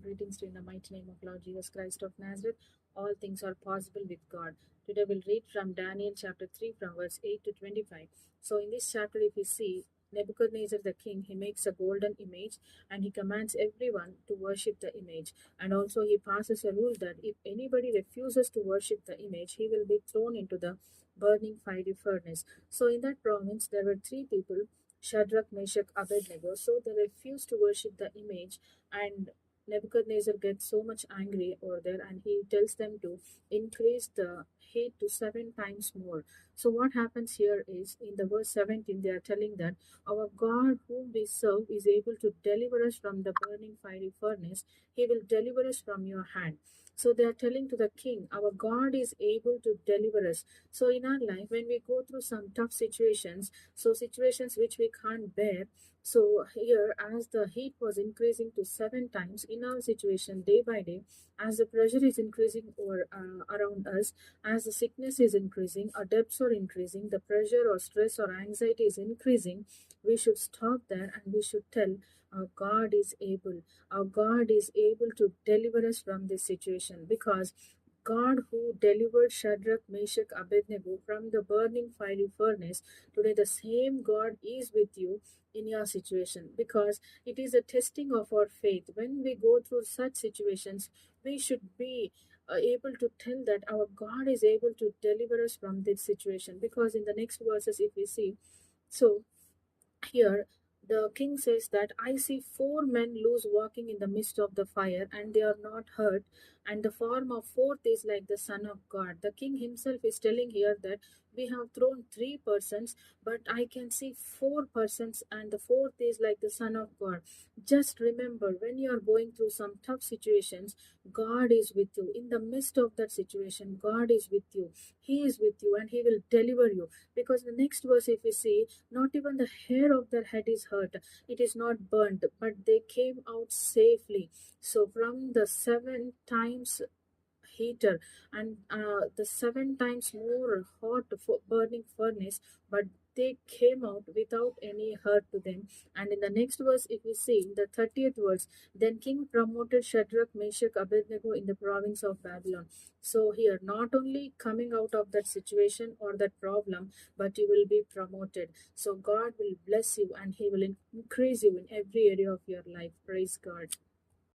Greetings to you in the mighty name of Lord Jesus Christ of Nazareth. All things are possible with God. Today we'll read from Daniel chapter 3 from verse 8 to 25. So in this chapter, if you see, Nebuchadnezzar the king, he makes a golden image and he commands everyone to worship the image. And also he passes a rule that if anybody refuses to worship the image, he will be thrown into the burning fiery furnace. So in that province, there were three people, Shadrach, Meshach, Abednego. So they refused to worship the image, and Nebuchadnezzar gets so much angry over there, and he tells them to increase the heat to 7 times more. So what happens here is in the verse 17, they are telling that our God whom we serve is able to deliver us from the burning fiery furnace. He will deliver us from your hand. So they are telling to the king, our God is able to deliver us. So in our life, when we go through some tough situations, so situations which we can't bear, so here, as the heat was increasing to 7 times in our situation day by day, as the pressure is increasing over around us, as the sickness is increasing, our debts are increasing, the pressure or stress or anxiety is increasing, we should stop there and we should tell our God is able. Our God is able to deliver us from this situation, because God who delivered Shadrach, Meshach, Abednego from the burning fiery furnace, today the same God is with you in your situation, because it is a testing of our faith. When we go through such situations, we should be able to tell that our God is able to deliver us from this situation, because in the next verses, if we see, so here, the king says that I see four men loose walking in the midst of the fire, and they are not hurt, and the form of fourth is like the Son of God. The king himself is telling here that we have thrown three persons, but I can see four persons, and the fourth is like the Son of God. Just remember, when you are going through some tough situations, God is with you. In the midst of that situation, God is with you. He is with you and He will deliver you. Because the next verse, if we see, not even the hair of their head is hurt, it is not burnt, but they came out safely. So, from the 7 times heater and the 7 times more hot burning furnace, but they came out without any hurt to them. And in the next verse, if we see in the 30th verse, then king promoted Shadrach, Meshach, Abednego in the province of Babylon. So here, not only coming out of that situation or that problem, but you will be promoted. So God will bless you and He will increase you in every area of your life. Praise God.